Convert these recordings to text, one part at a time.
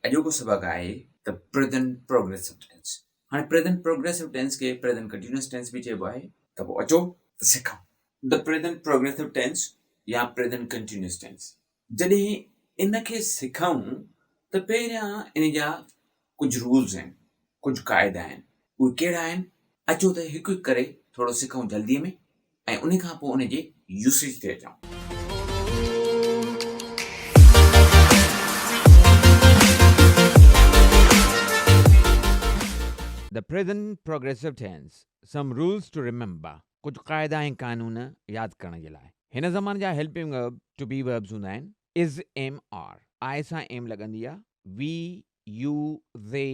अॼोको सबक़ आहे the present progressive tense. हाणे present progressive tense खे प्रेज़ेंट कंटीन्यूअस टेंस बि चइबो आहे। त पोइ अचो त सिखूं द प्रेज़ेंट प्रोग्रेसिव टेंस या प्रेज़ेंट कंटीन्यूअस टेंस। जॾहिं इन खे सिखूं त पहिरियां इन जा कुझु रूल्स आहिनि, कुझु क़ाइदा आहिनि। उहे कहिड़ा आहिनि? अचो त हिकु हिकु करे थोरो सिखूं जल्दीअ में ऐं उन खां पोइ उन जे यूसेज ते अचूं। The present progressive tense. Some rules to remember. कुछ क़ाइदा ऐं क़ानून यादि करण जे लाइ। हिन ज़माने जा helping verb to be verbs हूंदा आहिनि इज़, एम, आर। आय सां एम लॻंदी आहे। वी, यू, दे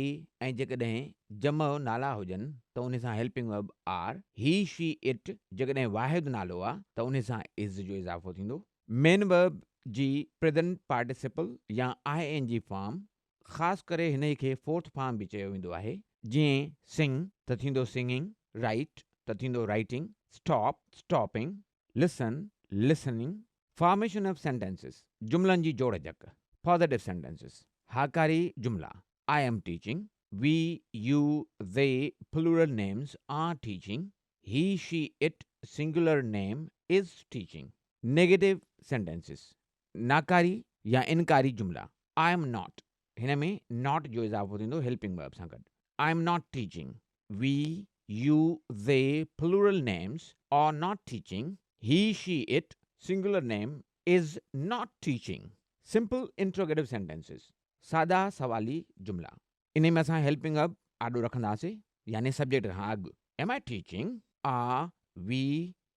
ऐं जेकॾहिं जम नाला हुजनि त उन सां हेल्पिंग वर्ब आर। ही, शी, इट जेकॾहिं वाहिद नालो आहे त उन सां इज़ जो इज़ाफ़ो थींदो। मेन वर्ब जी प्रेज़ेंट पार्टिसिपल या ING फॉर्म, ख़ासि करे हिन खे फोर्थ फॉर्म बि चयो वेंदो आहे। जीअं सिंग त थींदो सिंगिंग, राइट त थींदो writing, stop stopping, listen listening. Formation of sentences, जुमलनि जी जोड़ जक। पॉजिटिव सेंटेंसेस, हाकारी जुमला, I am teaching, we, you, they plural names are teaching, he, she, it singular name is teaching. Negative sentences, नाकारी या इनकारी जुमला, आई एम नॉट, हिन में नॉट जो इज़ाफ़ो थींदो हेल्पिंग वर्ब सां गॾु। I am not teaching. We, you, they plural names are not teaching. He, she, it singular name is not teaching. Simple interrogative sentences. सादा सवाली जुमला। इन्हें में असां हेल्पिंग वर्ब आॾो रखंदासीं, यानी सब्जेक्ट खां अॻु। Am I teaching? Are, we,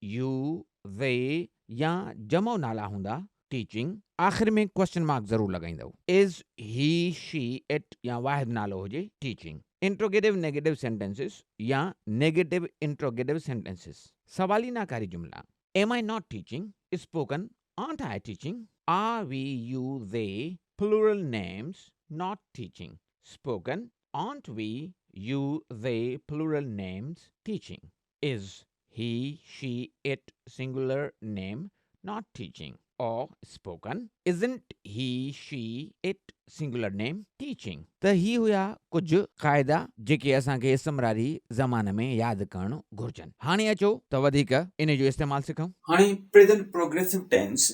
you, they या जमो नाला हूंदा टीचिंग। आख़िर में क्वेश्चन मार्क ज़रूर लॻाईंदव। Is he, she, it या वाहिद नालो हुजे टीचिंग। इंट्रोगेटिव नेगेटिव सेंटेंसेस या नेगेटिव इंट्रोगेटिव सेंटेंसेस। सवाली नाकारी जुमला। Am I not teaching? Spoken. Aren't I teaching? Are, we, you, they plural names not teaching? Spoken. Aren't we, you, they plural names teaching? Is he, she, it singular name not teaching? Or spoken. Isn't he, she, it singular name teaching? त ही हुया कुछ क़ाइदा जेके असांखे इस्तिमरारी ज़माने में यादि करणु घुर्जनि। हाणे अचो त वधीक इन जो इस्तेमालु सिखूं। हाणे प्रेज़ेंट प्रोग्रेसिव टेंस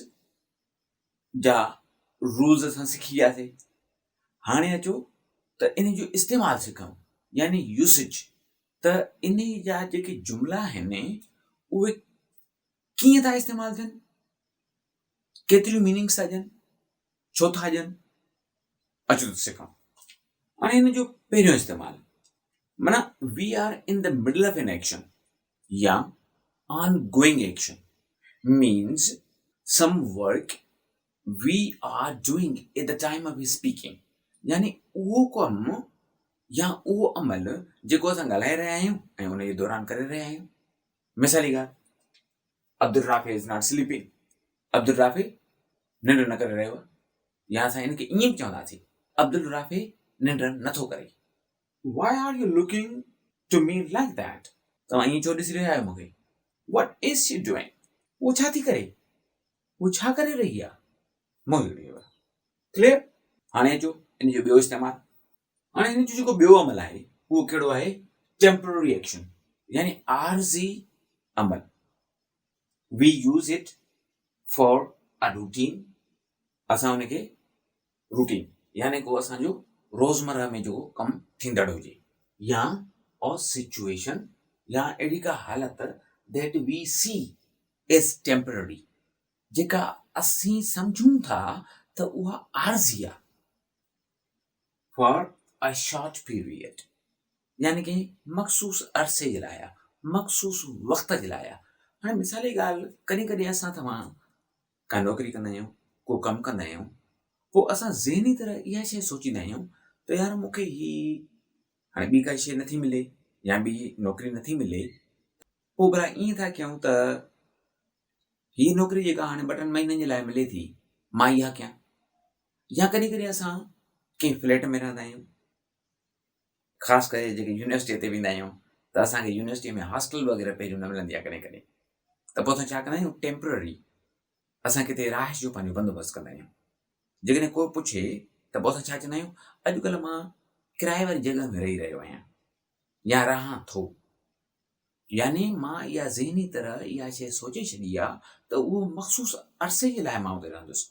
जा रूल्स असां सिखी वियासीं। हाणे अचो त इन जो इस्तेमालु सिखूं, यानी यूसेज। त इन जा जेके जुमला आहिनि उहे कीअं था इस्तेमालु थियनि, केतिरियूं मीनिंग्स था ॾियनि, छो था ॾियनि, अचो त सिखूं। हाणे हिन जो पहिरियों इस्तेमालु, माना we are in the middle of an action या ongoing action means some work we are doing at the time of speaking, यानी उहो कमु या उहो अमल जेको असां ॻाल्हाए रहिया आहियूं ऐं उन जे दौरान करे रहिया आहियूं। मिसाली ॻाल्हि, अब्दुल राफ़ी इज़ नॉट स्लीपिंग। अब्दुल राफ़ी निंड न करे रहियो आहे, या असां हिनखे ईअं बि चवंदासीं अब्दुल राफ़ी निंड नथो करे। Why are you looking to me like that? तव्हां ईअं छो ॾिसी रहिया आहियो मूंखे? What is she doing? वो छा थी करे? वो छा करे रही आहे? क्लियर? हाणे अचो इन जो ॿियो इस्तेमालु। हाणे हिन जो जेको ॿियो अमल आहे उहो कहिड़ो आहे? टेम्पररी एक्शन, यानी आरज़ी अमल। We use it for a routine. असां हुनखे रूटीन यानी को असांजो रोज़मर्रा में जेको कमु थींदड़ हुजे, या और सिचुएशन या अहिड़ी का हालत that we see is temporary, जेका असीं सम्झूं था त उहा आरज़ी आहे, फॉर अ शॉर्ट पीरियड, यानी कि मख़सूस अरसे जे लाइ, मख़सूस वक़्त जे लाइ। हाणे मिसाली ॻाल्हि, कॾहिं कॾहिं असां तव्हां का नौकिरी कंदा आहियूं, को कमु कंदा आहियूं, पोइ असां ज़हनी तरह इहा शइ सोचींदा आहियूं त यार मूंखे हाणे ॿी काई शइ नथी मिले या ॿी नौकिरी नथी मिले, पोइ भला ईअं था कयूं त हीअ नौकिरी जेका हाणे 2-3 महीननि जे लाइ मिले थी, मां इहा कयां। या कॾहिं कॾहिं असां कंहिं फ्लैट में रहंदा आहियूं, ख़ासि करे जेके यूनिवर्सिटीअ ते वेंदा आहियूं त असांखे यूनिवर्सिटीअ में हॉस्टल वग़ैरह पहिरियों न मिलंदी आहे कॾहिं कॾहिं, त पोइ असां छा कंदा आहियूं? टेम्पररी असां किथे राहत जो पंहिंजो बंदोबस्तु कंदा आहियूं। जेकॾहिं को पुछे त पोइ असां छा चवंदा आहियूं, अॼुकल्ह मां किराए वारी जॻह में रही रहियो आहियां या रहां थो। यानी मां इहा ज़हनी तरह इहा शइ सोचे छॾी आहे त उहो मख़सूस अरसे जे लाइ मां उते रहंदुसि।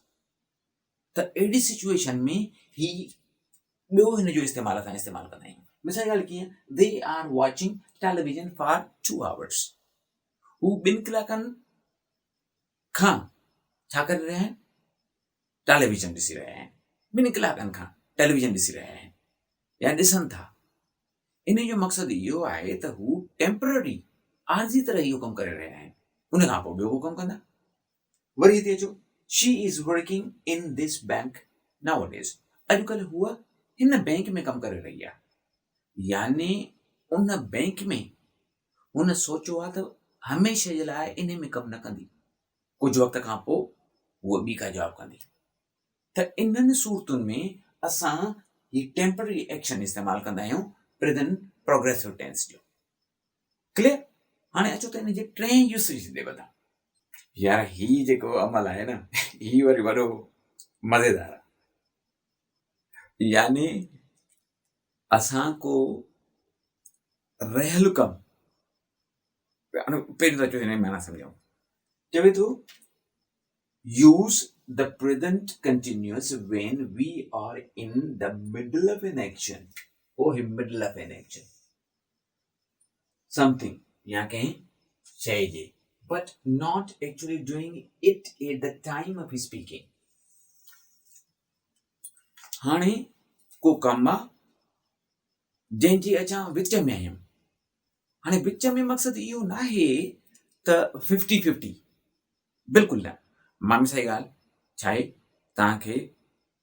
त अहिड़ी सिचुएशन में ही ॿियो हिन जो इस्तेमालु असां इस्तेमालु कंदा आहियूं। मिसाल ॻाल्हि कीअं, they are watching television for 2 hours। हू 2 कलाकनि खां छा करे रहिया आहिनि, टेलीविजन ॾिसी रहिया आहिनि। 2 कलाकनि खां टेलीविजन ॾिसी रहिया आहिनि या ॾिसनि था। इन जो मक़सदु इहो आहे त हू टेम्पररी आरज़ी तरह इहो कमु करे रहिया आहिनि, उन खां पोइ ॿियो को कमु कंदा। वरी हिते अचो, she is working in this bank nowadays. अॼुकल्ह हूअ हिन बैंक में कमु करे रही आहे, यानी उन बैंक में हुन सोचियो आहे त हमेशह जे लाइ इन में कमु न कंदी, कुझु वक़्त खां पोइ उहा ॿी का जॉब कंदी। त इन्हनि सूरतुनि में असां ही टेम्पररी एक्शन इस्तेमालु कंदा आहियूं प्रेज़ेंट प्रोग्रेसिव टेंस जो। क्लियर? हाणे अचो त इन जे 3 यूसेज ते वधां। यार ही जेको अमल आहे न, ही वरी वॾो मज़ेदार आहे। यानी असां को रहियल कमु, पहिरियों त अचो हिन जी माना सम्झूं। चवे थो use the present continuous when we are in the middle of an action or in middle of an action something या कहीं शय जे, but not actually doing it at the time of speaking। हाणे को कमु आहे जंहिंजी अचां विच में आहियूं। हाणे विच में मक़सदु इहो न आहे त 50-50, बिल्कुलु न। मां सही ॻाल्हि छा आहे, तव्हांखे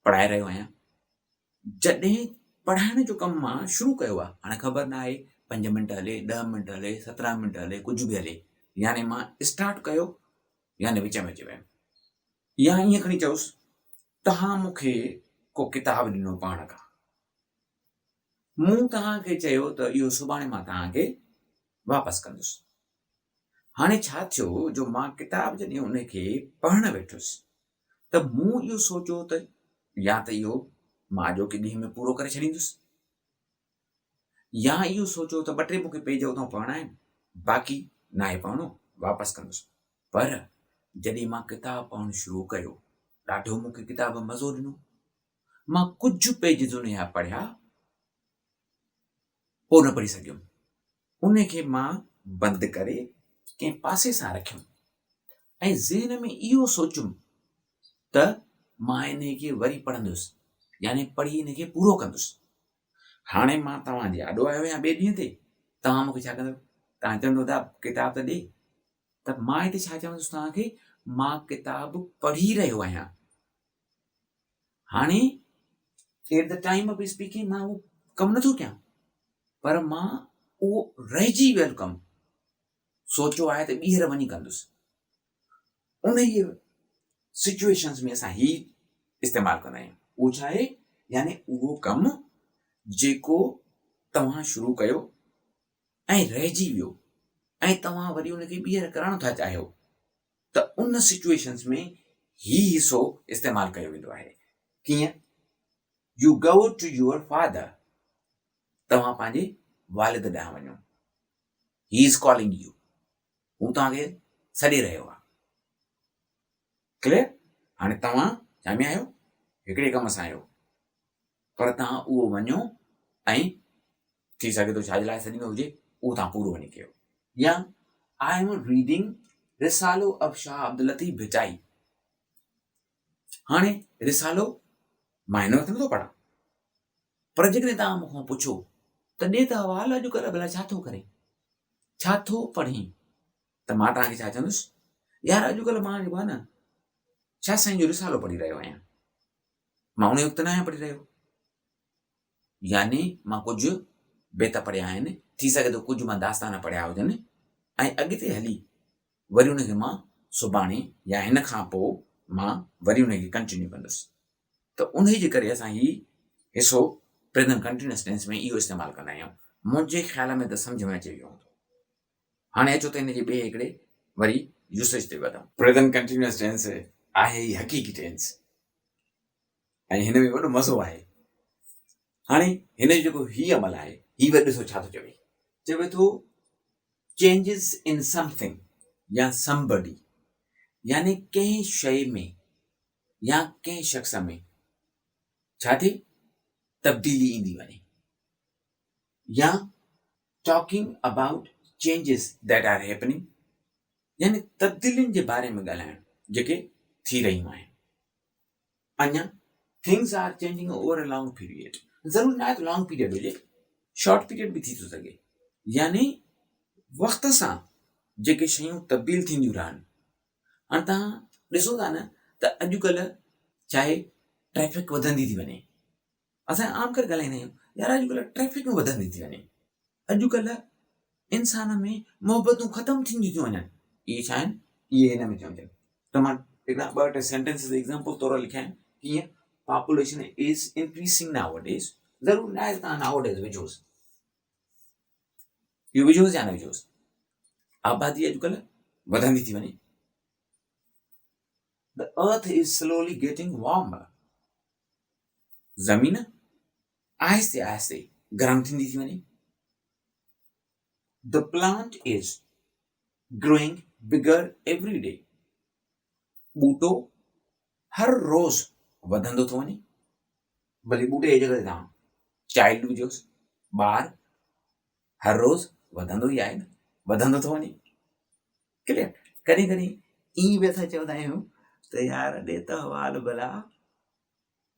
पढ़ाए रहियो आहियां। जॾहिं पढ़ाइण जो कमु मां शुरू कयो आहे, हाणे ख़बर न आहे 5 मिंट हले, 10 मिंट हले, 17 मिंट हले, कुझु बि हले, यानी मां स्टार्ट कयो यानी विच में अची वियुमि। या ईअं खणी चयोसि, तव्हां मूंखे को किताबु ॾिनो पढ़ण खां, मूं तव्हांखे चयो त इहो सुभाणे मां तव्हांखे वापसि कंदुसि। हाणे छा थियो, जो मां किताब जॾहिं उनखे पढ़ण वेठुसि त मूं इहो सोचियो त या त इहो मां जो की ॾींहं में पूरो करे छॾींदुसि, या इहो सोचियो त 2-3 मूंखे पेज उतां पढ़णा आहिनि, बाक़ी न आहे पढ़णो, वापसि कंदुसि। पर जॾहिं मां किताब पढ़णु शुरू कयो, ॾाढो मूंखे किताब मज़ो ॾिनो। मां कुझु पेज उन जा पढ़िया, पोइ न पढ़ी सघियुमि। उनखे मां बंदि करे कंहिं पासे सां रखियुमि ऐं ज़हन में इहो सोचियुमि त मां इनखे वरी पढ़ंदुसि, यानी पढ़ी इनखे पूरो कंदुसि। हाणे मां तव्हांजे आॾो आयो आहियां ॿिए ॾींहं ते, तव्हां मूंखे छा कंदव, तव्हां चवंदव दा किताब त ॾे, त मां हिते छा चवंदुसि तव्हांखे, मां किताब पढ़ी रहियो आहियां। हाणे eight the time of speaking मां उहो कमु नथो कयां, पर मां उहो रहिजी वियल कमु सोचियो आहे त ॿीहर वञी कंदुसि। उन ई सिचुएशन्स में असां ही इस्तेमालु कंदा आहियूं। उहो छा आहे, यानी उहो कमु जेको तव्हां शुरू कयो ऐं रहिजी वियो ऐं तव्हां वरी उनखे ॿीहर करणु था चाहियो, त उन सिचुएशन्स में ही हिसो इस्तेमालु कयो वेंदो आहे। कीअं, you go to your father, तव्हां पंहिंजे वालिद ॾांहुं वञो, ही इज़ कॉलिंग यू, हू तव्हांखे सॾे रहियो आहे। क्लियर? हाणे तव्हां छा में आहियो, हिकिड़े कम सां आहियो, पर तव्हां उहो वञो ऐं थी सघे थो छा जे लाइ सॾींदो हुजे, उहो तव्हां पूरो वञी कयो। या I am reading Risalo of Shah Abdul Latif Bhittai. हाणे रिसालो मां हिन वक़्तु नथो पढ़ां, पर जेकॾहिं तव्हां मूंखां पुछो त ॾे त हवाल अॼुकल्ह भला छा थो करे, छा थो पढ़ी, त मां तव्हांखे छा चवंदुसि, यार अॼुकल्ह मां जेको आहे न शाह साईं जो रिसालो पढ़ी रहियो आहियां। मां उन वक़्तु न आहियां पढ़ी रहियो, यानी मां कुझु बेत पढ़िया आहिनि, थी सघे थो कुझु मां दास्तान पढ़िया हुजनि, ऐं अॻिते हली वरी उनखे मां सुभाणे या हिन खां पोइ मां वरी उनखे कंटिन्यू कंदुसि। त उन जे करे असां ही हिसो प्रेज़ेंट कंटिन्यूअस टेंस में इहो इस्तेमालु कंदा आहियूं। मुंहिंजे ख़्याल में त सम्झ में अचे वियो हूंदो। हाणे अचो त हिन जे ॿिए हिकिड़े वरी यूसेज ते वधूं। प्रेज़ेंट कंटिन्यूअस टेंस आहे ही हक़ीक़ी टेंस। ऐं हिन में वॾो मज़ो आहे। हाणे हिन जो जेको हीउ अमल आहे, हीउ वरी ॾिसो छा थो चवे थो चेंजिस इन समथिंग या समबडी, यानी कंहिं शइ में या कंहिं शख़्स में छा थिए, तब्दीली ईंदी वञे, या talking about changes that are happening, यानी तब्दीलियुनि जे बारे में ॻाल्हाइणु जेके थी रहियूं आहिनि। अञा things are changing over a long period, ज़रूरी न आहे त लॉन्ग पीरियड हुजे, शॉर्ट पीरियड बि थी थो सघे, यानी वक़्त सां जेके शयूं तब्दील थींदियूं रहनि। हाणे तव्हां ॾिसो था न त अॼुकल्ह चाहे ट्रैफिक वधंदी थी वञे, असां आम करे ॻाल्हाईंदा आहियूं यार अॼुकल्ह ट्रैफिक में वधंदी थी वञे, अॼुकल्ह इंसान में मोहबतूं ख़तम थींदियूं थी वञनि। इहे छा आहिनि, इहे हिन में चवनि त मां हिकिड़ा ॿ टे सेंटेंसिस एग्ज़ाम्पल तौरु लिखिया आहिनि। कीअं पॉपुलेशन इज़ इंक्रीज़िंग नाउअडेज़, ज़रूरी न आहे त तव्हां नाउअडेज़ विझोसि, इहो विझोसि या न विझोसि, आबादी अॼुकल्ह वधंदी थी वञे। The earth is slowly getting warmer, ज़मीन आहिस्ते आहिस्ते गरम थींदी थी वञे। The plant is growing bigger every day, ॿूटो हर रोज़ वधंदो थो वञे। भले ॿूटे जी जॻह ते तव्हां चाइल्ड विझोसि, ॿार हर रोज़ वधंदो ई आहे न, वधंदो थो वञे। क्लियर? कॾहिं कॾहिं ईअं बि असां चवंदा आहियूं त यार ॾे त हवाल भला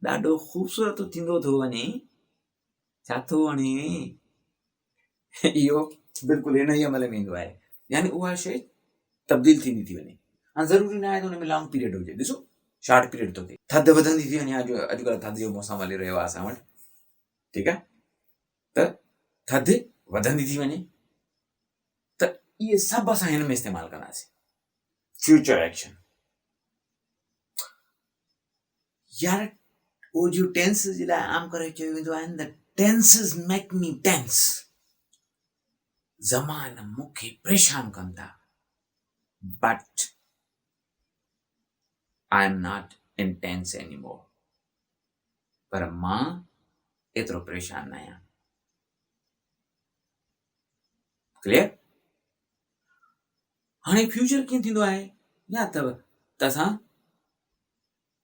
ॾाढो ख़ूबसूरत थींदो थो वञे, छा थो वणे। इहो बिल्कुलु हिन ई अमल में ईंदो आहे, यानी उहा शइ तब्दील थींदी थी वञे। हाणे ज़रूरी न आहे त हुन में लॉन्ग पीरियड हुजे, ॾिसो शॉर्ट पीरियड थो थिए, थधि वधंदी थी वञे। अॼुकल्ह थधि जो मौसम हली रहियो आहे असां वटि, ठीकु आहे, त थधि वधंदी थी वञे, त इहे सभु असां हिन में इस्तेमालु कंदासीं। फ्यूचर एक्शन, यार उहो जो टेंस जे लाइ आम करे चयो वेंदो आहे the tenses make me tense, ज़मान मूंखे परेशान कनि था, but I am not in tense anymore, पर मां एतिरो परेशान न आहियां। क्लियर? हाणे फ्यूचर कीअं थींदो आहे, याद अथव त असां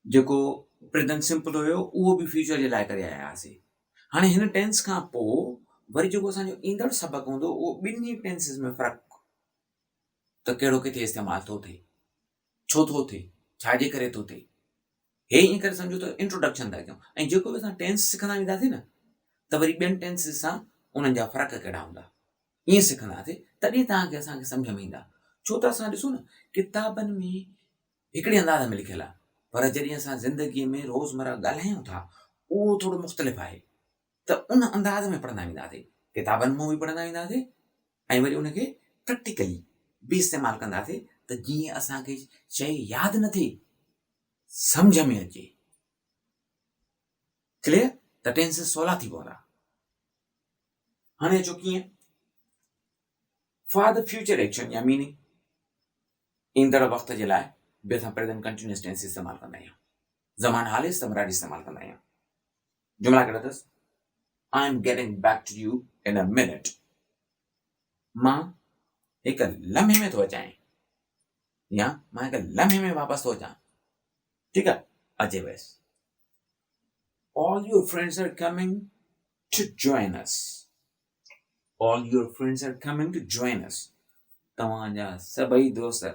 जेको प्रेज़ेंट सिंपल हुयो उहो बि फ्यूचर जे लाइ करे आया हुआसीं। हाणे हिन टेंस खां पोइ वरी जेको असांजो ईंदड़ सबक़ु हूंदो उहो ॿिन्ही टेंसिस में फ़र्क़ु, त कहिड़ो किथे इस्तेमालु थो थिए, छो थो थिए, छाजे करे थो थिए, हे ईअं करे सम्झो त इंट्रोडक्शन था कयूं। ऐं जेको बि असां टेंस सिखंदा वेंदासीं न त वरी ॿियनि टेंसिस सां उन्हनि जा फ़र्क़ु कहिड़ा हूंदा, ईअं सिखंदासीं, तॾहिं तव्हांखे असांखे सम्झ में ईंदा। छो त असां ॾिसो न किताबनि में हिकिड़े अंदाज़ में लिखियलु आहे, पर जॾहिं असां ज़िंदगीअ में रोज़मर्रा ॻाल्हायूं था उहो थोरो मुख़्तलिफ़ आहे, त उन अंदाज़ में पढ़ंदा वेंदासीं, किताबनि मां बि पढ़ंदा वेंदासीं ऐं वरी उनखे प्रैक्टिकली बि इस्तेमालु कंदासीं, त जीअं असांखे शइ यादि न थिए, सम्झ में अचे। क्लियर? त टेंसिस सवला थी पवंदा। हाणे अचो कीअं, फॉर द फ्यूचर एक्शन या मीनिंग, ईंदड़ वक़्त जे लाइ बि असां प्रेज़ेंट कंटिन्यूअस टेंस इस्तेमालु कंदा आहियूं। ज़मान हाल इस्तेमालु इस्तेमालु कंदा आहियूं। जुमिला कहिड़ा अथसि, I am getting back to you in a minute, मां हिकु लम्हे में थो अचां, या मां हिकु लम्हे में वापसि थो अचां, ठीकु आहे, अचे वयसि। All your friends are coming to join us, all your friends are coming to join us, तव्हांजा सभई दोस्त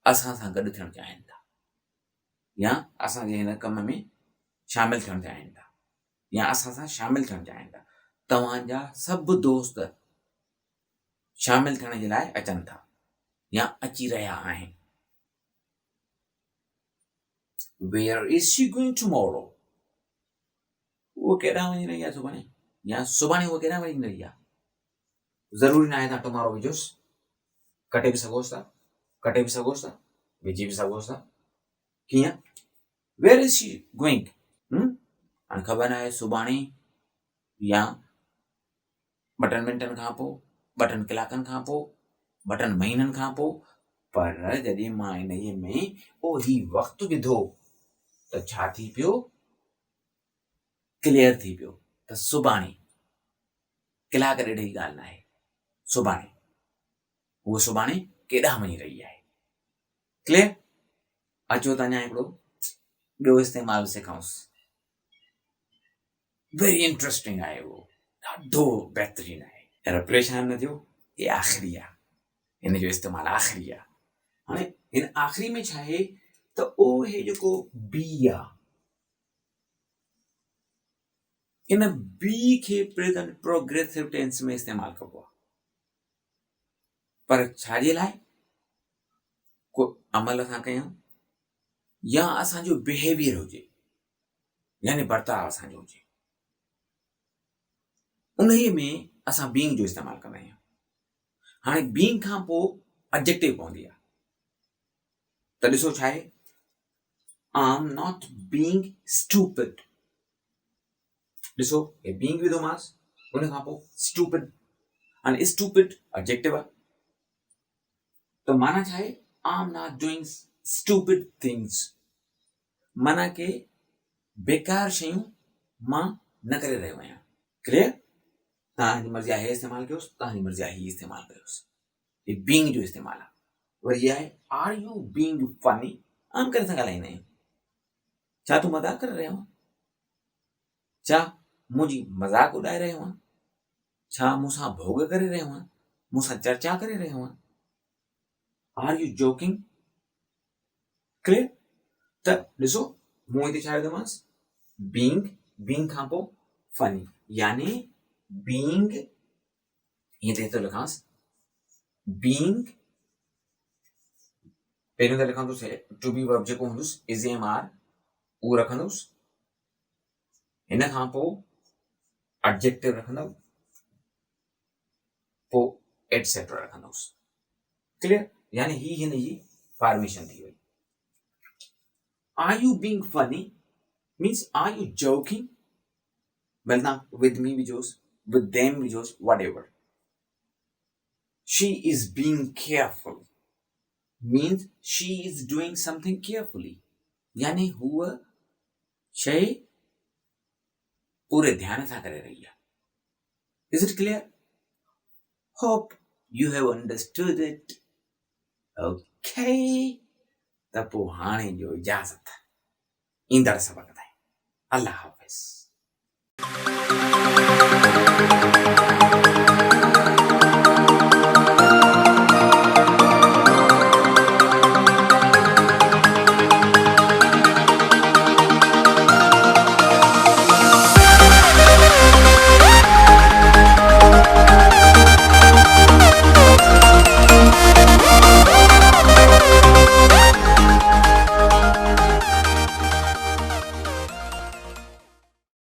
असां सां गॾु थियणु चाहिनि था, या असांजे हिन कम में शामिलु थियणु चाहिनि था, या असां सां शामिलु थियणु चाहिनि था। तव्हांजा सभु दोस्त शामिलु थियण जे लाइ अचनि था या अची रहिया आहिनि। Where is she going tomorrow, उहो केॾांहुं वञी रही आहे सुभाणे, या सुभाणे उहो केॾांहुं वञी रही आहे। ज़रूरी न आहे तव्हां टुमोरो विझोसि, कटे बि सघोसि था, कटे बि सघोसि था, विझी बि सघोसि था। कीअं, वेयर इज शी गोइंग, हाणे ख़बर न आहे सुभाणे या 2 मिंटनि खां पोइ, 2 कलाकनि खां पोइ, 2 महीननि खां पोइ, पर जॾहिं मां इन में ओही वक़्तु विधो त छा थी पियो, क्लियर थी पियो त सुभाणे, कलाक ॾेढ जी ॻाल्हि न आहे, सुभाणे उहो सुभाणे केॾांहुं वञी रही आहे। क्लियर? अचो त अञा हिकिड़ो ॿियो इस्तेमालु सिखऊंसि, वेरी इंट्रस्टिंग आहे उहो, ॾाढो बहितरीनु आहे। अहिड़ो परेशान न थियो, हे आख़िरी आहे, हिन जो इस्तेमालु आख़िरी आहे। हाणे हिन आख़िरी में छा आहे त उहो हे जेको बी आहे, इन बी खे प्रेज़ेंट प्रोग्रेसिव टेंस में इस्तेमालु कबो आहे, पर छाजे लाइ? को अमल असां कयूं या असांजो बिहेवियर हुजे, यानी बर्ताव असांजो हुजे, उन्हीअ में असां बीइंग जो इस्तेमालु कंदा आहियूं। हाणे बीइंग खां पोइ एडजेक्टिव पवंदी आहे, त ॾिसो छा आहे, आई एम नॉट बीइंग स्टूपिड। ॾिसो हे बीइंग विधोमांसि, उन खां पोइ स्टूपिड। हाणे स्टूपिड एडजेक्टिव आहे, त माना छा आहे, आई am not doing stupid things, माना के बेकार शयूं मां न करे रहियो आहियां। क्लियर? तव्हांजी मर्ज़ी आहे इस्तेमालु कयोसि, तव्हांजी मर्ज़ी आहे ही इस्तेमालु कयोसि, हे बीइंग जो इस्तेमालु आहे। वरी इहा आहे, आर यू बीइंग फनी? आम करे सां ॻाल्हाईंदा आहियूं, छा तूं मज़ाक करे रहियो आहीं? छा मुंहिंजी मज़ाक उॾाए रहियो आहीं? छा मूंसां भोग करे रहियो आहीं? मूंसां चर्चा करे रहियो आहीं? Are you joking? क्लियर? त ॾिसो मूं हिते छा विधोमांसि, बीइंग खां पोइ फनी, यानी बीइंग, हिते थो लिखांसि, बीइंग पहिरियों त लिखंदुसि टू बी वर्ब जेको हूंदुसि इज़ एम आर, उहो रखंदुसि, हिन खां पोइ एडजेक्टिव रखंदव, पोइ एटसेट्रा रखंदुसि। क्लियर? यानी ही हिन जी फॉर्मेशन थी वई। Are you being funny means are you joking? Well ना, विद मी विझोसि, विद देम विझोसि, whatever. She is being careful means she is doing something carefully, यानी हुआ शय पूरे ध्यान सां करे रही है। Is it clear? Hope you have understood it. Okay. त पोइ हाणे जो इजाज़त, ईंदड़ सबक़ ताईं। अल्लाह हाफ़िज़।